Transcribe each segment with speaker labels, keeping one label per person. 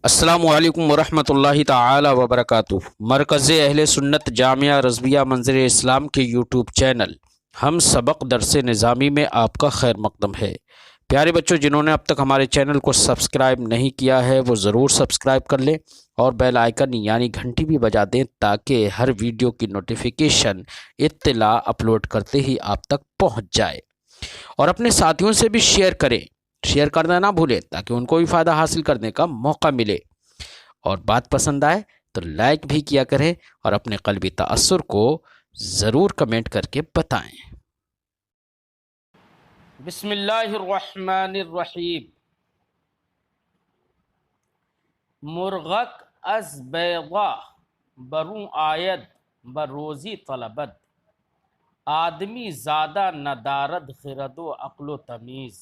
Speaker 1: السلام علیکم ورحمۃ اللہ تعالی وبرکاتہ۔ مرکز اہل سنت جامعہ رضویہ منظر اسلام کے یوٹیوب چینل ہم سبق درس نظامی میں آپ کا خیر مقدم ہے۔ پیارے بچوں، جنہوں نے اب تک ہمارے چینل کو سبسکرائب نہیں کیا ہے وہ ضرور سبسکرائب کر لیں اور بیل آئیکن یعنی گھنٹی بھی بجا دیں تاکہ ہر ویڈیو کی نوٹیفیکیشن اطلاع اپلوڈ کرتے ہی آپ تک پہنچ جائے، اور اپنے ساتھیوں سے بھی شیئر کرنا نہ بھولیں تاکہ ان کو بھی فائدہ حاصل کرنے کا موقع ملے، اور بات پسند آئے تو لائک بھی کیا کریں اور اپنے قلبی تأثر کو ضرور کمنٹ کر کے بتائیں۔ بسم اللہ الرحمن الرحیم۔ مرغک از بیضا بروں آید بروزی طلبد، آدمی زادہ ندارد خرد و عقل و تمیز،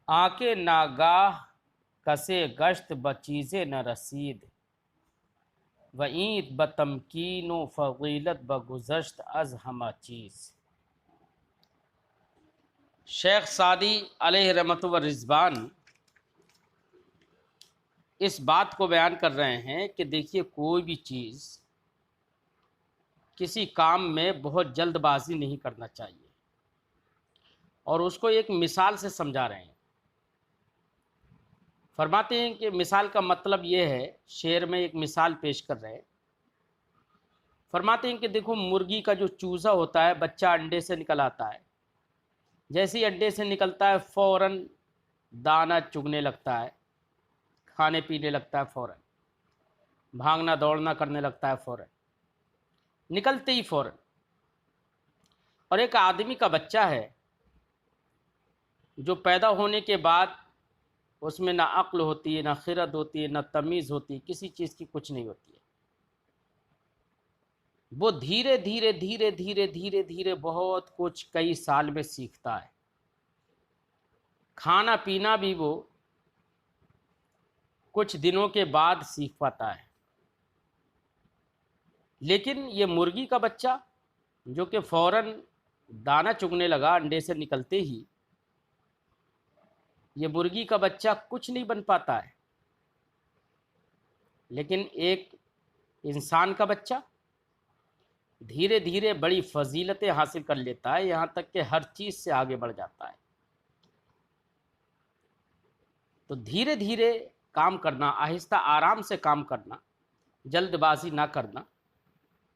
Speaker 1: آنکھ ناگاہ کسے گشت بچیزے نہ رسید، وعید بتمکین و فضیلت بگذشت از ہمہ چیز۔ شیخ سعدی علیہ رحمت و رضوان اس بات کو بیان کر رہے ہیں کہ دیکھیے، کوئی بھی چیز کسی کام میں بہت جلد بازی نہیں کرنا چاہیے، اور اس کو ایک مثال سے سمجھا رہے ہیں۔ فرماتے ہیں کہ مثال کا مطلب یہ ہے، شعر میں ایک مثال پیش کر رہے ہیں۔ فرماتے ہیں کہ دیکھو، مرغی کا جو چوزا ہوتا ہے، بچہ انڈے سے نکل آتا ہے، جیسے ہی انڈے سے نکلتا ہے فوراً دانہ چگنے لگتا ہے، کھانے پینے لگتا ہے، فوراً بھاگنا دوڑنا کرنے لگتا ہے، فوراً نکلتے ہی فوراً۔ اور ایک آدمی کا بچہ ہے جو پیدا ہونے کے بعد اس میں نہ عقل ہوتی ہے، نہ خرد ہوتی ہے، نہ تمیز ہوتی ہے، کسی چیز کی کچھ نہیں ہوتی ہے۔ وہ دھیرے دھیرے دھیرے دھیرے دھیرے دھیرے بہت کچھ کئی سال میں سیکھتا ہے۔ کھانا پینا بھی وہ کچھ دنوں کے بعد سیکھ پاتا ہے۔ لیکن یہ مرغی کا بچہ جو کہ فوراً دانہ چگنے لگا انڈے سے نکلتے ہی، یہ مرغی کا بچہ کچھ نہیں بن پاتا ہے۔ لیکن ایک انسان کا بچہ دھیرے دھیرے بڑی فضیلتیں حاصل کر لیتا ہے، یہاں تک کہ ہر چیز سے آگے بڑھ جاتا ہے۔ تو دھیرے دھیرے کام کرنا، آہستہ آرام سے کام کرنا، جلد بازی نہ کرنا،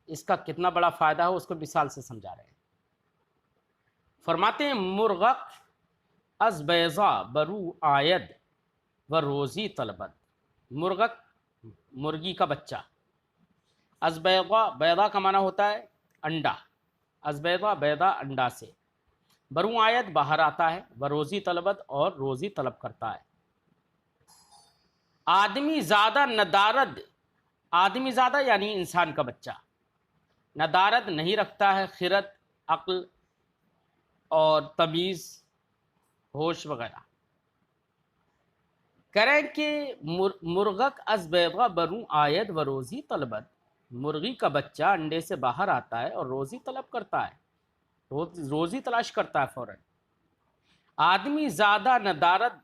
Speaker 1: اس کا کتنا بڑا فائدہ ہے اس کو مثال سے سمجھا رہے ہیں۔ فرماتے ہیں مرغک از بیضا برو آید و روزی طلبد، مرغک مرغی کا بچہ، از بیضا، بیضا کا معنی ہوتا ہے انڈا، از بیضا بیضا انڈا سے، برو آید باہر آتا ہے، و روزی طلبد اور روزی طلب کرتا ہے۔ آدمی زادہ ندارد، آدمی زادہ یعنی انسان کا بچہ ندارد نہیں رکھتا ہے، خرد، عقل اور تمیز، ہوش وغیرہ۔ کریں کہ مرغک از بیضا بروں آید و روزی طلبد، مرغی کا بچہ انڈے سے باہر آتا ہے اور روزی طلب کرتا ہے، روزی تلاش کرتا ہے فوراً۔ آدمی زادہ ندارد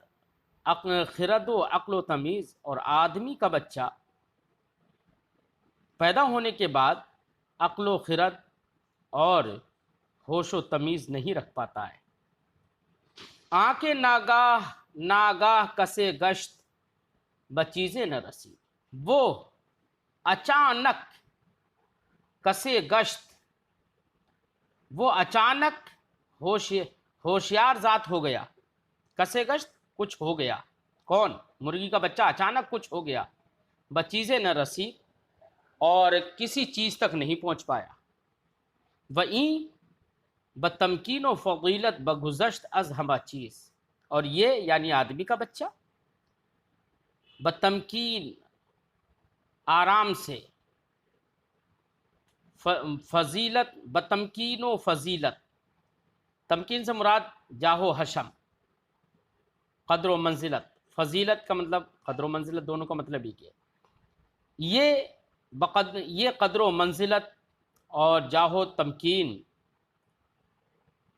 Speaker 1: خرد و عقل و تمیز، اور آدمی کا بچہ پیدا ہونے کے بعد عقل و خرد اور ہوش و تمیز نہیں رکھ پاتا ہے۔ آنکھ ناگاہ ناگاہ کسے گشت بچیزیں نہ رسید، وہ اچانک کسے گشت، وہ اچانک ہوشیار ذات ہو گیا، کسے گشت کچھ ہو گیا، کون؟ مرغی کا بچہ اچانک کچھ ہو گیا، بچیزیں نہ رسید اور کسی چیز تک نہیں پہنچ پایا، وہیں بتمکین و فضیلت بگذشت از ہمہ چیز، اور یہ یعنی آدمی کا بچہ بتمکین آرام سے، فضیلت، بتمکین و فضیلت، تمکین سے مراد جاہ و حشم، قدر و منزلت، فضیلت کا مطلب قدر و منزلت، دونوں کا مطلب ہی کیا، یہ قدر و منزلت اور جاہ و تمکین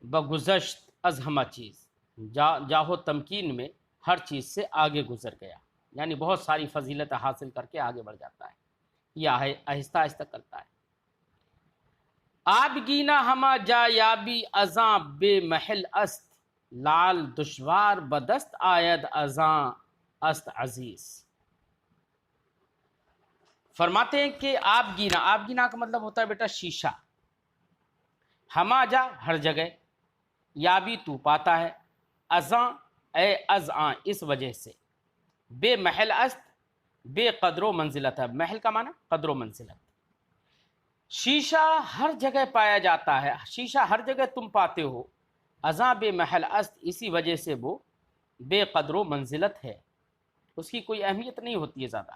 Speaker 1: بگذشت از ہمہ چیز، جاہ و تمکین میں ہر چیز سے آگے گزر گیا۔ یعنی بہت ساری فضیلت حاصل کر کے آگے بڑھ جاتا ہے، یہ آہستہ آہستہ کرتا ہے۔ آب گینا ہما جا یابی ازاں بے محل است، لال دشوار بدست آید ازاں است عزیز۔ فرماتے ہیں کہ آب گینا کا مطلب ہوتا ہے بیٹا شیشہ، ہما جا ہر جگہ، یابی تو پاتا ہے، ازاں اے ازاں اس وجہ سے، بے محل است بے قدر و منزلت ہے، محل کا معنی قدر و منزلت، شیشہ ہر جگہ پایا جاتا ہے، شیشہ ہر جگہ تم پاتے ہو، ازاں بے محل است اسی وجہ سے وہ بے قدر و منزلت ہے، اس کی کوئی اہمیت نہیں ہوتی ہے زیادہ۔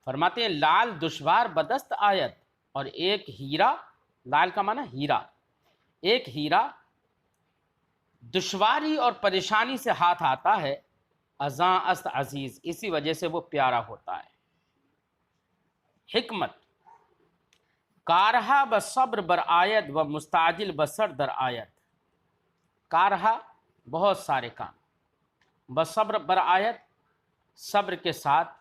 Speaker 1: فرماتے ہیں لال دشوار بدست آیت، اور ایک ہیرا، لال کا معنی ہیرا، ایک ہیرا دشواری اور پریشانی سے ہاتھ آتا ہے، ازاں است عزیز اسی وجہ سے وہ پیارا ہوتا ہے۔ حکمت، کارہا بصبر بر آیت و مستعجل بسر در آیت، کارہا بہت سارے کام، بصبر بر آیت صبر کے ساتھ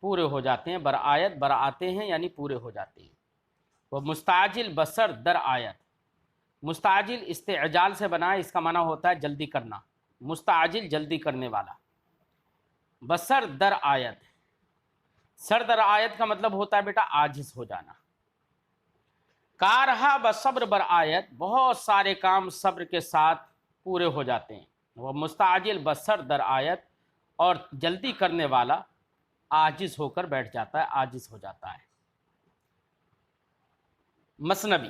Speaker 1: پورے ہو جاتے ہیں، بر آیت بر آتے ہیں یعنی پورے ہو جاتے ہیں، وہ مستعجل بسر در آیت، مستعجل استعجال سے بنا ہے، اس کا معنی ہوتا ہے جلدی کرنا، مستعجل جلدی کرنے والا، بسر در آیت، سر در آیت کا مطلب ہوتا ہے بیٹا عاجز ہو جانا۔ کارہا بصبر بر آیت بہت سارے کام صبر کے ساتھ پورے ہو جاتے ہیں، وہ مستعجل بسر در آیت اور جلدی کرنے والا عاجز ہو کر بیٹھ جاتا ہے، عاجز ہو جاتا ہے۔ مثنوی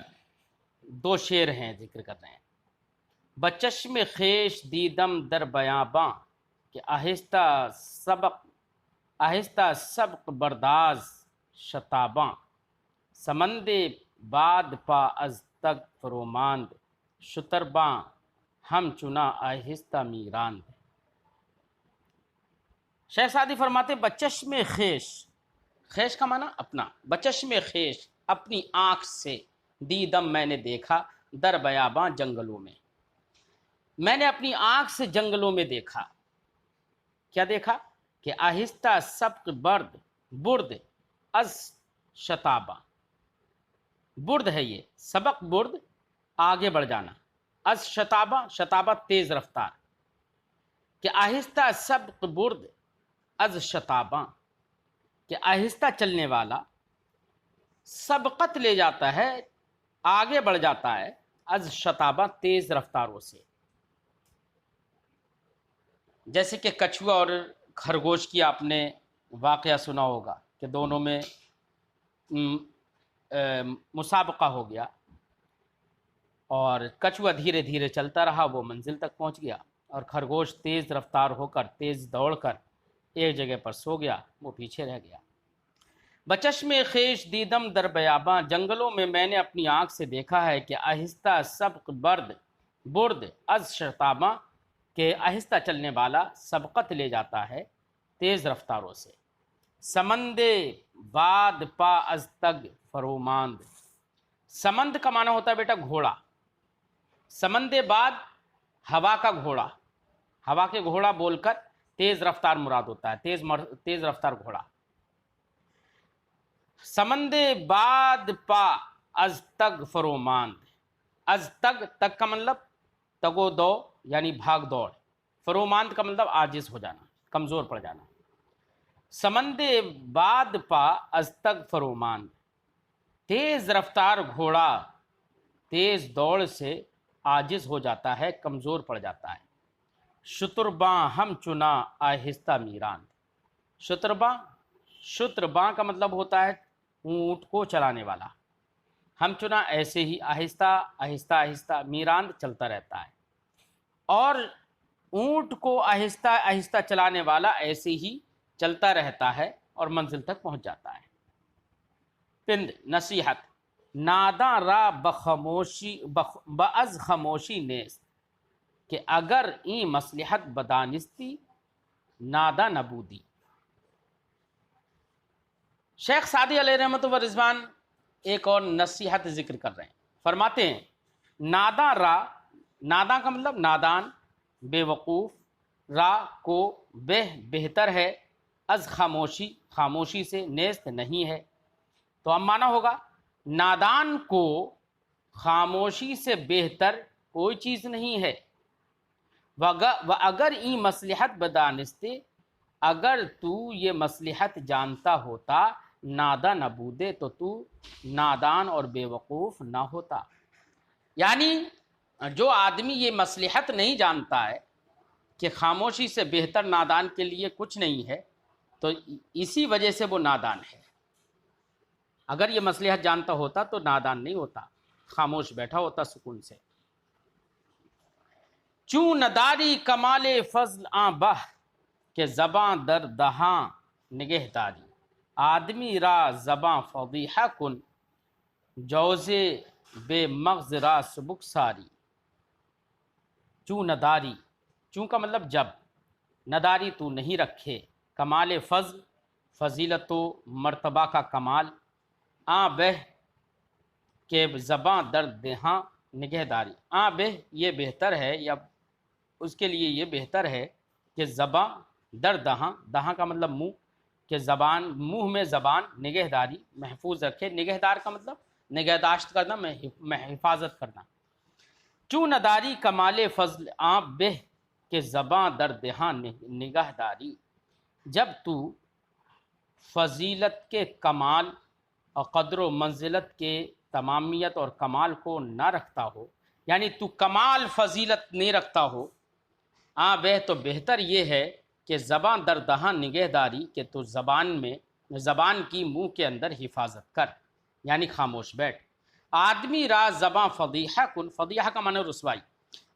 Speaker 1: دو شعر ہیں ذکر کر رہے ہیں۔ بچشم خیش دیدم در بیاباں کہ آہستہ سبق برداز شتاباں، سمند باد پا از تگ فروماند، شترباں ہم چنا آہستہ میراند۔ شیخ سعدی فرماتے بچشم خیش، خیش کا معنی اپنا، بچشم خیش اپنی آنکھ سے، دیدم میں نے دیکھا، در بیاباں جنگلوں میں، میں نے اپنی آنکھ سے جنگلوں میں دیکھا، کیا دیکھا کہ آہستہ سبق برد از شتاباں، برد ہے یہ سبق، برد آگے بڑھ جانا، از شتابہ، شتابہ تیز رفتار، کہ آہستہ سبق برد از شتاباں، کہ آہستہ چلنے والا سبقت لے جاتا ہے، آگے بڑھ جاتا ہے، از شتابہ تیز رفتاروں سے۔ جیسے کہ کچھوا اور خرگوش کی آپ نے واقعہ سنا ہوگا کہ دونوں میں مسابقہ ہو گیا، اور کچھوا دھیرے دھیرے چلتا رہا، وہ منزل تک پہنچ گیا، اور خرگوش تیز رفتار ہو کر، تیز دوڑ کر ایک جگہ پر سو گیا، وہ پیچھے رہ گیا۔ بچشم خیش دیدم در بیاباں، جنگلوں میں نے اپنی آنکھ سے دیکھا ہے کہ آہستہ سبق برد از شتاباں، کہ آہستہ چلنے والا سبقت لے جاتا ہے تیز رفتاروں سے۔ سمند باد پا از تگ فروماند، سمند کا معنی ہوتا ہے بیٹا گھوڑا، سمند باد ہوا کا گھوڑا، ہوا کے گھوڑا بول کر تیز رفتار مراد ہوتا ہے، تیز رفتار گھوڑا۔ سمند باد پا از تگ فروماند، از تگ کا مطلب تگ و دو یعنی بھاگ دوڑ، فروماند کا مطلب عاجز ہو جانا، کمزور پڑ جانا۔ سمند باد پا از تگ فروماند، تیز رفتار گھوڑا تیز دوڑ سے عاجز ہو جاتا ہے، کمزور پڑ جاتا ہے۔ شترباں ہم چنا آہستہ میراند، شترباں کا مطلب ہوتا ہے اونٹ کو چلانے والا، ہم چنا ایسے ہی آہستہ آہستہ میراند چلتا رہتا ہے، اور اونٹ کو آہستہ آہستہ چلانے والا ایسے ہی چلتا رہتا ہے اور منزل تک پہنچ جاتا ہے۔ پند نصیحت، ناداں را بعض خاموشی نیست، کہ اگر این مصلحت بدانستی نادا نبودی۔ شیخ سعدی علیہ رحمۃ و رضوان ایک اور نصیحت ذکر کر رہے ہیں، فرماتے ہیں ناداں را، کا مطلب نادان، بے وقوف، را کو بہتر ہے، از خاموشی، خاموشی سے، نیست نہیں ہے. تو اب معنی ہوگا نادان کو خاموشی سے بہتر کوئی چیز نہیں ہے. و اگر این مصلحت بدانستے، اگر تو یہ مصلحت جانتا ہوتا، نادا نبودے، تو تو نادان اور بے وقوف نہ ہوتا. یعنی جو آدمی یہ مصلحت نہیں جانتا ہے کہ خاموشی سے بہتر نادان کے لیے کچھ نہیں ہے، تو اسی وجہ سے وہ نادان ہے. اگر یہ مصلحت جانتا ہوتا تو نادان نہیں ہوتا، خاموش بیٹھا ہوتا سکون سے. چون نداری کمال فضل آں بہ، کہ زباں در دہاں نگہداری. آدمی را زباں فضیحہ کن، جوزے بے مغز را سبک ساری. چون نداری، چون کا مطلب جب، نداری تو نہیں رکھے، کمال فضل فضیلت و مرتبہ کا کمال، آں بہ کہ زباں در دہاں نگہداری. آں بہ یہ بہتر ہے، یا اس کے لیے یہ بہتر ہے کہ زباں در دہاں، دہاں کا مطلب منہ، کہ زبان، منہ میں زبان نگہداری محفوظ رکھے. نگہدار کا مطلب نگہداشت کرنا، حفاظت کرنا. چون نداری کمال فضل آں بہ کہ زباں در دہاں نگہداری. جب تو فضیلت کے کمال اور قدر و منزلت کے تمامیت اور کمال کو نہ رکھتا ہو، یعنی تو کمال فضیلت نہیں رکھتا ہو، آں بہ تو بہتر یہ ہے کہ زبان در دہاں نگہداری، کہ تو زبان کی منہ کے اندر حفاظت کر، یعنی خاموش بیٹھ. آدمی را زباں فضیحہ کن، فضیحہ کا معنی رسوائی.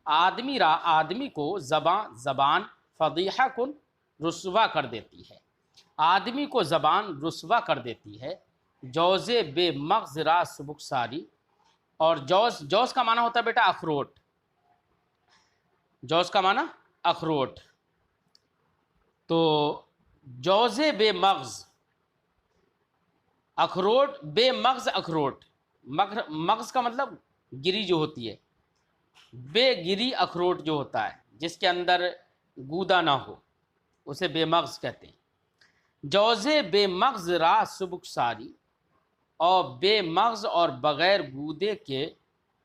Speaker 1: آدمی کو زبان فضیحہ کن رسوا کر دیتی ہے، آدمی کو زبان رسوا کر دیتی ہے. جوزے بے مغز را سبک ساری. اور جوز کا معنی ہوتا ہے بیٹا اخروٹ. جوز کا معنی اخروٹ. تو جوزے بے مغز، اخروٹ، بے مغز اخروٹ. مغز کا مطلب گری جو ہوتی ہے، بے گری اخروٹ جو ہوتا ہے جس کے اندر گودا نہ ہو، اسے بے مغز کہتے ہیں. جوزے بے مغز را سبک ساری. اور بے مغز اور بغیر گودے کے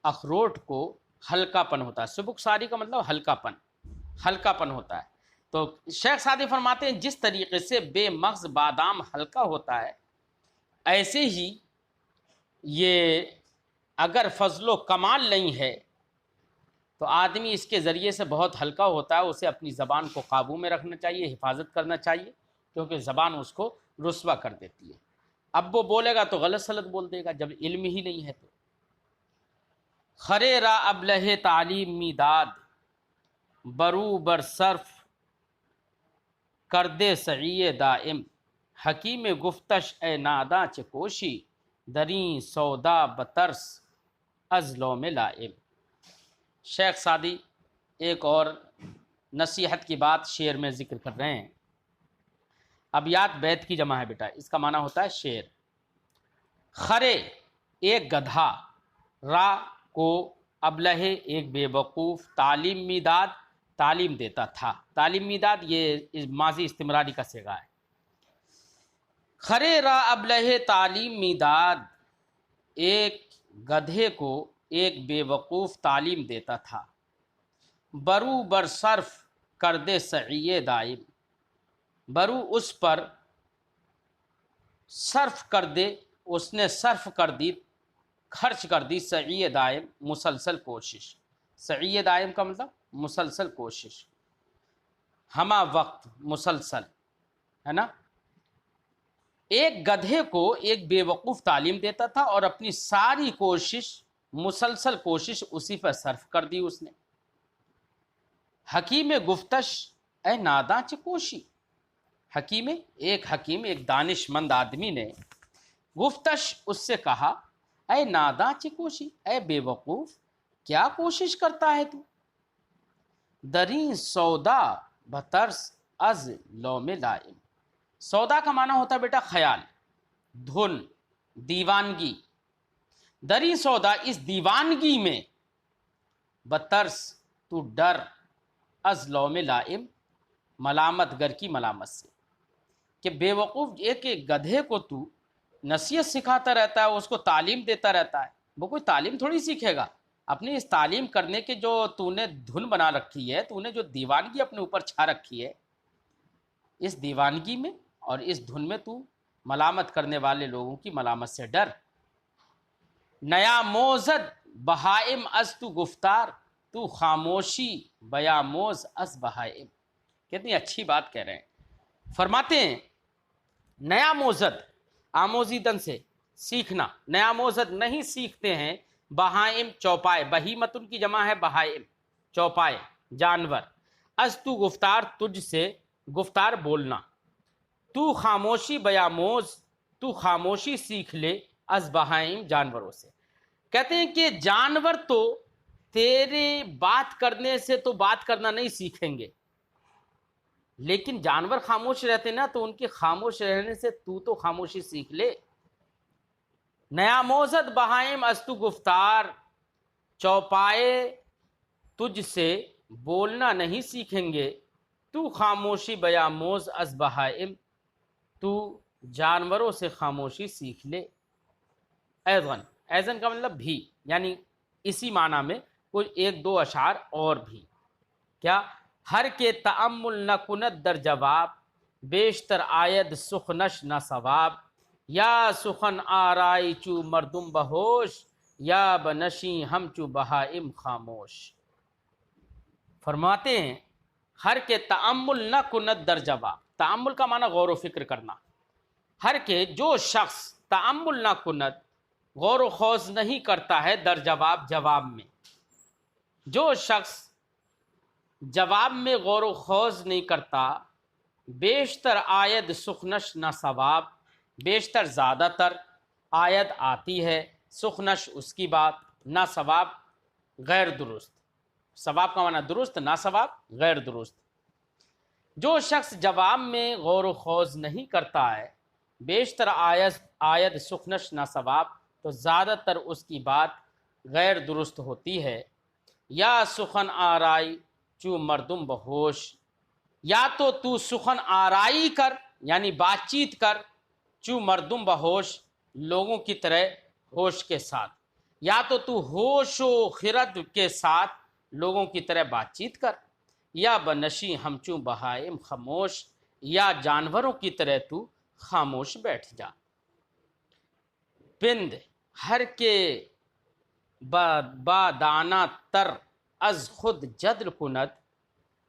Speaker 1: اخروٹ کو ہلکا پن ہوتا ہے. سبک ساری کا مطلب ہلکا پن ہوتا ہے. تو شیخ سعدی فرماتے ہیں جس طریقے سے بے مغز بادام ہلکا ہوتا ہے، ایسے ہی یہ اگر فضل و کمال نہیں ہے تو آدمی اس کے ذریعے سے بہت ہلکا ہوتا ہے. اسے اپنی زبان کو قابو میں رکھنا چاہیے، حفاظت کرنا چاہیے، کیونکہ زبان اس کو رسوا کر دیتی ہے. اب وہ بولے گا تو غلط سلط بول دے گا جب علم ہی نہیں ہے تو. خرے را ابلہ تعلیم می داد، برو بر صرف کردے سعی دائم. حکیم گفتش اے ناداں چه کوشی، دریں سودا بترس از لوم لائم. شیخ سعدی ایک اور نصیحت کی بات شعر میں ذکر کر رہے ہیں. ابیات بیت کی جمع ہے بیٹا، اس کا معنی ہوتا ہے شعر. خرے ایک گدھا، را کو ابلہ ایک بے وقوف، تعلیم میداد تعلیم دیتا تھا. تعلیم میداد یہ ماضی استمراری کا صیغہ ہے. خرے را ابلہ تعلیم میداد، ایک گدھے کو ایک بے وقوف تعلیم دیتا تھا. برو بر صرف کردے سعی دائم، برو اس پر صرف کر دے، اس نے صرف کر دی، خرچ کر دی، سعی دائم مسلسل کوشش. سعی دائم کا مطلب مسلسل کوشش، ہمہ وقت، مسلسل، ہے نا. ایک گدھے کو ایک بے وقوف تعلیم دیتا تھا اور اپنی ساری کوشش، مسلسل کوشش اسی پر صرف کر دی اس نے. حکیم گفتش اے ناداں چه کوشی. حکیم، ایک دانش مند آدمی نے گفتش اس سے کہا، اے ناداں چه کوشی، اے بے وقوف کیا کوشش کرتا ہے تو. دریں سودا بترس از لوم لائم. سودا کا معنی ہوتا ہے بیٹا خیال، دھن، دیوانگی. دریں سودا اس دیوانگی میں، بترس تو ڈر، از لوم لائم ملامت گر کی ملامت سے. کہ بے وقوف ایک گدھے کو تو نصیحت سکھاتا رہتا ہے، اس کو تعلیم دیتا رہتا ہے، وہ کوئی تعلیم تھوڑی سیکھے گا۔ اپنی اس تعلیم کرنے کے جو تو نے دھن بنا رکھی ہے، تو نے جو دیوانگی اپنے اوپر چھا رکھی ہے، اس دیوانگی میں اور اس دھن میں تو ملامت کرنے والے لوگوں کی ملامت سے ڈر۔ نیا موزد بہائم از تو گفتار، تو خاموشی بیاموز از بہائم۔ کتنی اچھی بات کہہ رہے ہیں، فرماتے ہیں نیا موزد، آموزیدن سے سیکھنا، نیا موزد نہیں سیکھتے ہیں بہائم چوپائے، بہیمتن کی جمع ہے بہائم، چوپائے جانور، از تو گفتار تجھ سے گفتار بولنا، تو خاموشی بیاموز، تو خاموشی سیکھ لے از بہائم جانوروں سے۔ کہتے ہیں کہ جانور تو تیرے بات کرنے سے تو بات کرنا نہیں سیکھیں گے، لیکن جانور خاموش رہتے نا، تو ان کے خاموش رہنے سے تو خاموشی سیکھ لے۔ نیا موزد بہائم از تو گفتار، چوپائے تجھ سے بولنا نہیں سیکھیں گے، تو خاموشی بیاموز از بہائم، تو جانوروں سے خاموشی سیکھ لے۔ ایضاً، ایضاً کا مطلب بھی، یعنی اسی معنی میں کوئی ایک دو اشعار اور بھی، کیا ہر کے تأمل نہ کند در جواب، بیشتر آید سخنش نہ ثواب، یا سخن آرائی چو مردم بہوش، یا بنشی ہم چو بہائم خاموش۔ فرماتے ہیں ہر کے تأمل نہ کند در جواب، تأمل کا معنی غور و فکر کرنا، ہر کے جو شخص تأمل نہ کند، غور و خوض نہیں کرتا ہے، در جواب، جواب میں، جو شخص جواب میں غور و خوض نہیں کرتا، بیشتر آید سخنش نہ ثواب، بیشتر زیادہ تر آید آتی ہے، سخنش اس کی بات، نہ ثواب غیر درست، ثواب کا معنی درست، نہ ثواب غیر درست۔ جو شخص جواب میں غور و خوض نہیں کرتا ہے، بیشتر آید سخنش نہ ثواب، تو زیادہ تر اس کی بات غیر درست ہوتی ہے۔ یا سخن آرائی چو مردم بہوش، یا تو سخن آرائی کر، یعنی بات چیت کر، چو مردم بہوش، لوگوں کی طرح ہوش کے ساتھ، یا تو ہوش و خرد کے ساتھ لوگوں کی طرح بات چیت کر، یا بنشی ہمچو بہائم خاموش، یا جانوروں کی طرح تو خاموش بیٹھ جا۔ پند ہر کے با دانا تر از خود جدل کند،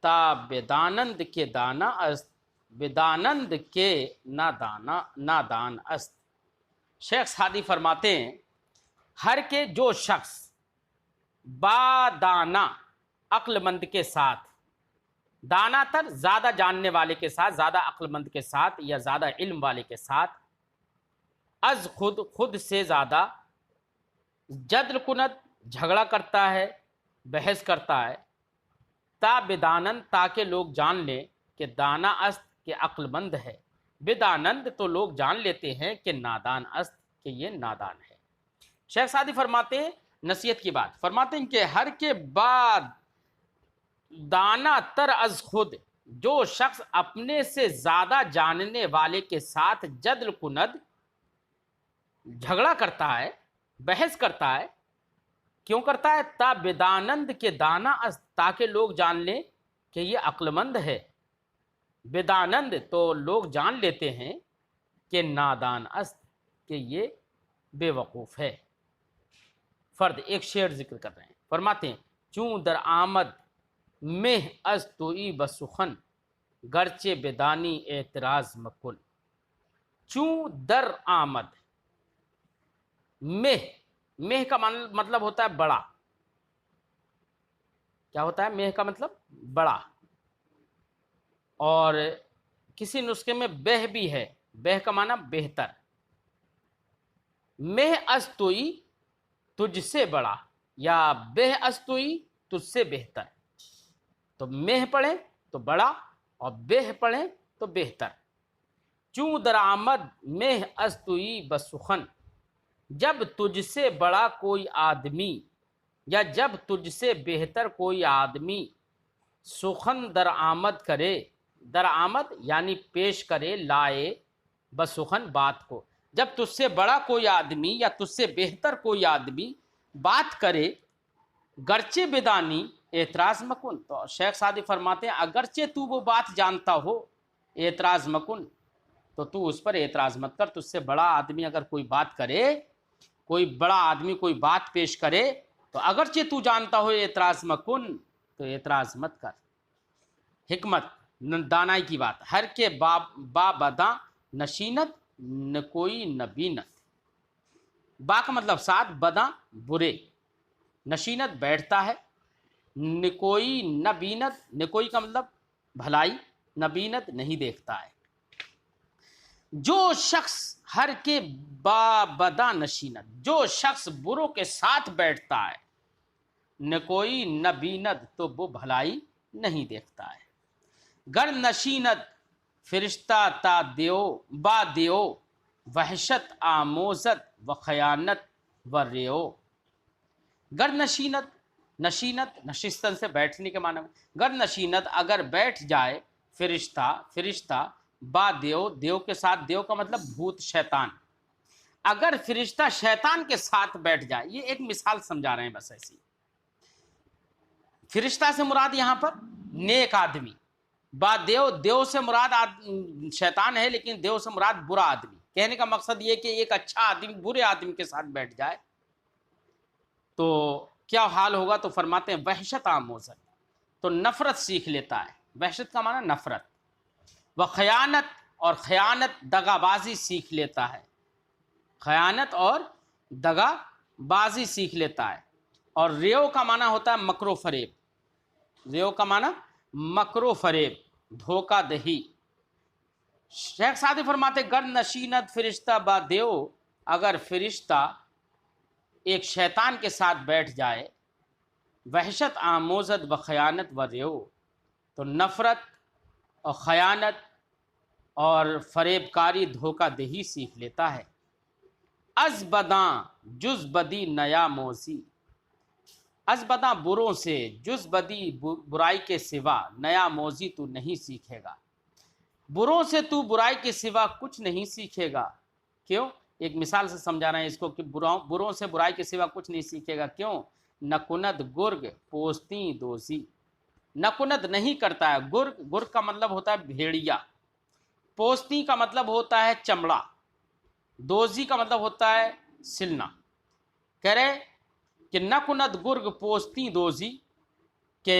Speaker 1: تا بدانند کے دانا است، بدانند کے نادان است۔ شیخ سعدی فرماتے ہیں ہر کے جو شخص با دانا، عقل مند کے ساتھ، دانا تر زیادہ جاننے والے کے ساتھ، زیادہ عقل مند کے ساتھ، یا زیادہ علم والے کے ساتھ، از خود سے زیادہ، جدل کند جھگڑا کرتا ہے، بحث کرتا ہے، تا بدانند تاکہ لوگ جان لیں کہ دانا است کہ عقل مند ہے، بدانند تو لوگ جان لیتے ہیں کہ نادان است کہ یہ نادان ہے۔ شیخ سعدی فرماتے ہیں نصیحت کی بات، فرماتے ہیں کہ ہر کے بعد دانا تر از خود، جو شخص اپنے سے زیادہ جاننے والے کے ساتھ جدل کند جھگڑا کرتا ہے، بحث کرتا ہے، کیوں کرتا ہے؟ تا بدانند کے دانا است، تاکہ لوگ جان لیں کہ یہ عقل مند ہے، بدانند تو لوگ جان لیتے ہیں کہ نادان است کہ یہ بے وقوف ہے۔ فرد ایک شعر ذکر کر رہے ہیں، فرماتے ہیں چون در آمد مہ از توئی بسخن، گرچہ بدانی اعتراض مکن۔ چون در آمد، مہ کا مطلب ہوتا ہے بڑا، کیا ہوتا ہے مہ کا مطلب؟ بڑا، اور کسی نسخے میں بہ بھی ہے، بہ کا معنی بہتر۔ مہ از توئی تجھ سے بڑا، یا بہ از توئی تجھ سے بہتر، تو مہ پڑھیں تو بڑا اور بہ پڑھیں تو بہتر۔ چوں درآمد مہ از توئی بسخن، جب تجھ سے بڑا کوئی آدمی یا جب تجھ سے بہتر کوئی آدمی سخن درآمد کرے، درآمد یعنی پیش کرے، لائے بسخن بات کو. جب تجھ سے بڑا کوئی آدمی یا تجھ سے بہتر کوئی آدمی بات کرے، گرچہ بدانی اعتراض مکن. تو شیخ سعدی فرماتے ہیں اگرچہ تو وہ بات جانتا ہو، اعتراض مکن، تو اس پر اعتراض مت کر. تجھ سے بڑا آدمی اگر کوئی بات کرے، کوئی بڑا آدمی کوئی بات پیش کرے، تو اگرچہ تو جانتا ہو اعتراض مکن، تو اعتراض مت کر. حکمت دانائی کی بات. ہر کے با بداں نشینت، نہ کوئی نبینت. با کا مطلب ساتھ، بداں برے، نشینت بیٹھتا ہے، نکوئی نبینت، نکوئی کا مطلب بھلائی، نبینت نہیں دیکھتا ہے. جو شخص ہر کے بابدا نشینت، جو شخص بروں کے ساتھ بیٹھتا ہے، نکوئی نبینت، تو وہ بھلائی نہیں دیکھتا ہے. گر نشینت فرشتہ تا دیو با دیو، وحشت آموزت و خیانت و ریو. گر نشینت، نشینت نشستن سے بیٹھنے کے معنی میں. گر نشینت اگر بیٹھ جائے فرشتہ با دیو، دیو کے ساتھ، دیو کا مطلب بھوت شیطان. اگر فرشتہ شیطان کے ساتھ بیٹھ جائے، یہ ایک مثال سمجھا رہے ہیں بس ایسی. فرشتہ سے مراد یہاں پر نیک آدمی، با دیو، دیو سے مراد شیطان ہے، لیکن دیو سے مراد برا آدمی. کہنے کا مقصد یہ کہ ایک اچھا آدمی برے آدمی کے ساتھ بیٹھ جائے تو کیا حال ہوگا. تو فرماتے ہیں وحشت آموزت، تو نفرت سیکھ لیتا ہے. وحشت کا معنی نفرت. وہ خیانت، اور خیانت دغا بازی سیکھ لیتا ہے. خیانت اور دغا بازی سیکھ لیتا ہے. اور ریو کا معنی ہوتا ہے مکر و فریب. ریو کا معنی مکر و فریب، دھوکہ دہی. شیخ سعدی فرماتے گر نشینت فرشتہ با دیو، اگر فرشتہ ایک شیطان کے ساتھ بیٹھ جائے، وحشت آموزت و خیانت و ریو، تو نفرت اور خیانت اور فریب کاری، دھوکہ دہی سیکھ لیتا ہے. از بداں جز بدی نیا موزی، از بداں بروں سے، جز بدی برائی کے سوا، نیا موزی تو نہیں سیکھے گا. بروں سے تو برائی کے سوا کچھ نہیں سیکھے گا. کیوں؟ ایک مثال سے سمجھا رہے ہیں اس کو کہ بروں سے برائی کے سوا کچھ نہیں سیکھے گا. کیوں؟ نکند گرگ پوستی دوزی. نکند نہیں کرتا ہے. گرگ کا مطلب ہوتا ہے بھیڑیا. پوستی کا مطلب ہوتا ہے چمڑا. دوزی کا مطلب ہوتا ہے سلنا. کہہ رہے کہ نکند گرگ پوستی دوزی، کہ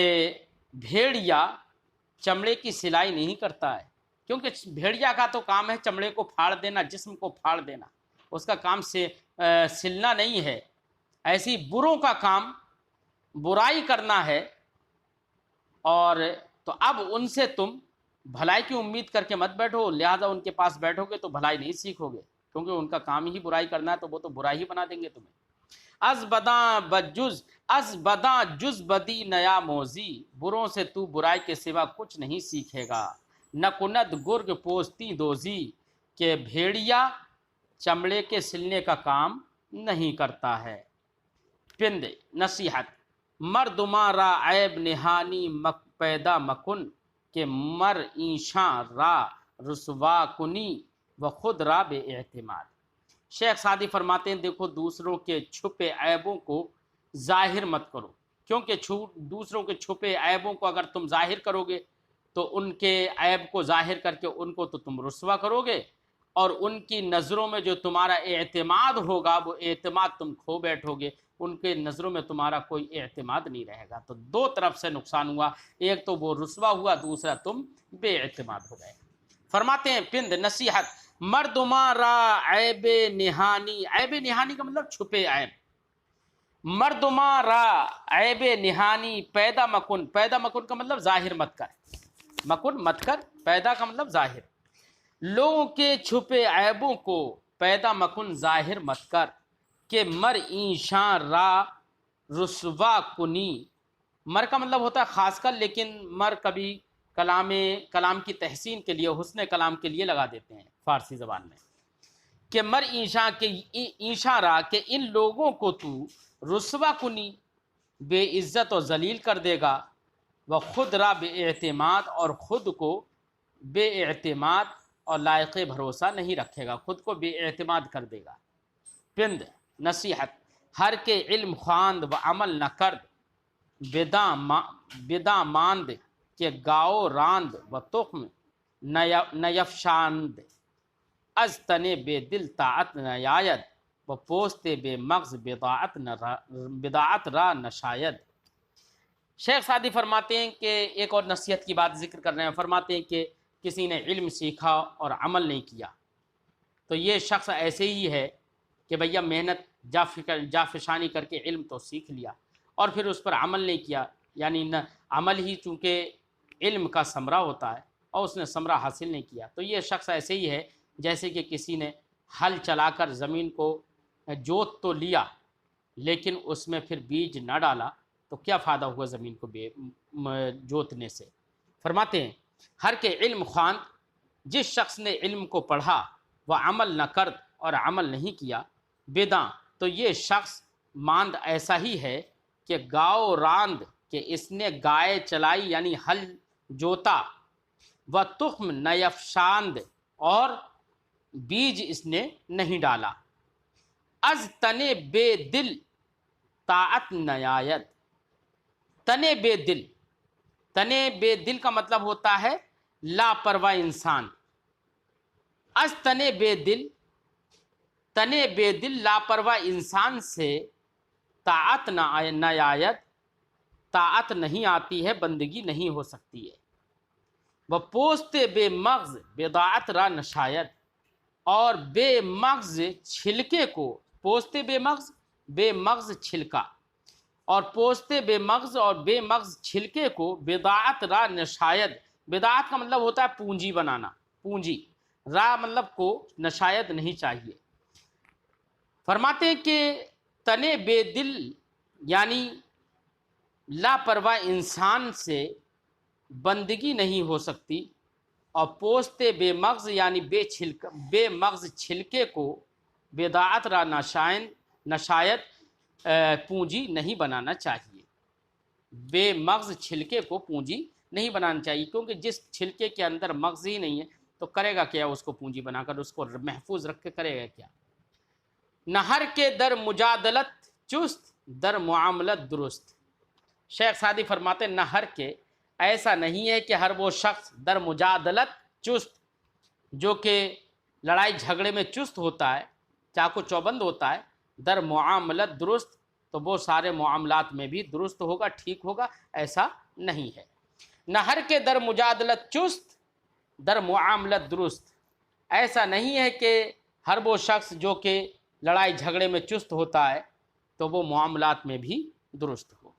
Speaker 1: بھیڑیا چمڑے کی سلائی نہیں کرتا ہے. کیونکہ بھیڑیا کا تو کام ہے چمڑے کو پھاڑ دینا، جسم کو پھاڑ دینا. اس کا کام سے سلنا نہیں ہے. ایسی بروں کا کام برائی کرنا ہے. اور تو اب ان سے تم بھلائی کی امید کر کے مت بیٹھو، لہذا ان کے پاس بیٹھو گے تو بھلائی نہیں سیکھو گے، کیونکہ ان کا کام ہی برائی کرنا ہے، تو وہ تو برائی ہی بنا دیں گے تمہیں. از بداں جز بدی نیا موزی، بروں سے تو برائی کے سوا کچھ نہیں سیکھے گا. نکند گرگ پوستی دوزی، کہ بھیڑیا چمڑے کے سلنے کا کام نہیں کرتا ہے. پند نصیحت. مردماں را عیب نہانی پیدا مکن، کہ مر ایشاں را رسوا کنی و خود را بے اعتماد. شیخ سعدی فرماتے ہیں دیکھو دوسروں کے چھپے عیبوں کو ظاہر مت کرو، کیونکہ دوسروں کے چھپے عیبوں کو اگر تم ظاہر کرو گے تو ان کے عیب کو ظاہر کر کے ان کو تو تم رسوا کرو گے، اور ان کی نظروں میں جو تمہارا اعتماد ہوگا وہ اعتماد تم کھو بیٹھو گے. ان کے نظروں میں تمہارا کوئی اعتماد نہیں رہے گا. تو دو طرف سے نقصان ہوا، ایک تو وہ رسوا ہوا، دوسرا تم بے اعتماد ہو گئے. فرماتے ہیں پند نصیحت. مردماں را عیب نہانی، عیب نہانی کا مطلب چھپے عیب. مردماں را عیب نہانی پیدا مکن، پیدا مکن کا مطلب ظاہر مت کر. مکن مت کر، پیدا کا مطلب ظاہر. لوگوں کے چھپے عیبوں کو پیدا مکن ظاہر مت کر، کہ مر ایشاں را رسوا کنی. مر کا مطلب ہوتا ہے خاص کر، لیکن مر کبھی کلام کی تحسین کے لیے، حسن کلام کے لیے لگا دیتے ہیں فارسی زبان میں. کہ مر ایشاں کے ایشاں را، کہ ان لوگوں کو تو رسوا کنی بے عزت و ذلیل کر دے گا، وہ خود را بے اعتماد، اور خود کو بے اعتماد اور لائق بھروسہ نہیں رکھے گا، خود کو بے اعتماد کر دے گا۔ پند نصیحت، ہر کے علم خواند و عمل نہ کرد، بدا ماند کہ گاؤ راند و تخم نیفشاند، از تن بے دل طاعت نیاید و پوست بے مغز بداعت را نشاید۔ شیخ سعدی فرماتے ہیں کہ ایک اور نصیحت کی بات ذکر کر رہے ہیں، فرماتے ہیں کہ کسی نے علم سیکھا اور عمل نہیں کیا تو یہ شخص ایسے ہی ہے کہ بھیا محنت جافشانی کر کے علم تو سیکھ لیا اور پھر اس پر عمل نہیں کیا، یعنی نہ عمل ہی چونکہ علم کا ثمرہ ہوتا ہے اور اس نے ثمرہ حاصل نہیں کیا، تو یہ شخص ایسے ہی ہے جیسے کہ کسی نے ہل چلا کر زمین کو جوت تو لیا لیکن اس میں پھر بیج نہ ڈالا تو کیا فائدہ ہوا زمین کو جوتنے سے۔ فرماتے ہیں ہر کے علم خواند، جس شخص نے علم کو پڑھا وہ عمل نہ کرد اور عمل نہیں کیا، بداں تو یہ شخص ماند ایسا ہی ہے کہ گاؤ راند کہ اس نے گائے چلائی یعنی ہل جوتا، و تخم نیفشاند اور بیج اس نے نہیں ڈالا، از تنے بے دل طاعت نیاید، تنے بے دل، تنے بے دل کا مطلب ہوتا ہے لاپرواہ انسان، از تنے بے دل، تنے بے دل لاپرواہ انسان سے طاعت نیاید، طاعت نہیں آتی ہے، بندگی نہیں ہو سکتی ہے، وہ پوست بے مغز بداعت را نشاید، اور بے مغز چھلکے کو، پوست بے مغز چھلکا، اور پوستے بے مغز اور بے مغز چھلکے کو بداعت را نشاید، بداعت کا مطلب ہوتا ہے پونجی بنانا، پونجی، را مطلب کو نشاید نہیں چاہیے۔ فرماتے ہیں کہ تنے بے دل یعنی لاپرواہ انسان سے بندگی نہیں ہو سکتی، اور پوستے بے مغز یعنی بے مغز چھلکے کو بداعت را نشاید پونجی نہیں بنانا چاہیے، بے مغز چھلکے کو پونجی نہیں بنانا چاہیے، کیونکہ جس چھلکے کے اندر مغز ہی نہیں ہے تو کرے گا کیا اس کو پونجی بنا کر، اس کو محفوظ رکھ کے کرے گا کیا۔ نہر کے در مجادلت چست، در معاملت درست۔ شیخ سعدی فرماتے ہیں نہر کے، ایسا نہیں ہے کہ ہر وہ شخص در مجادلت چست، جو کہ لڑائی جھگڑے میں چست ہوتا ہے، چاقو چوبند ہوتا ہے، در معاملت درست، تو وہ سارے معاملات میں بھی درست ہوگا، ٹھیک ہوگا، ایسا نہیں ہے۔ نہر کے در مجادلت چست، در معاملت درست، ایسا نہیں ہے کہ ہر وہ شخص جو کہ لڑائی جھگڑے میں چست ہوتا ہے تو وہ معاملات میں بھی درست ہو۔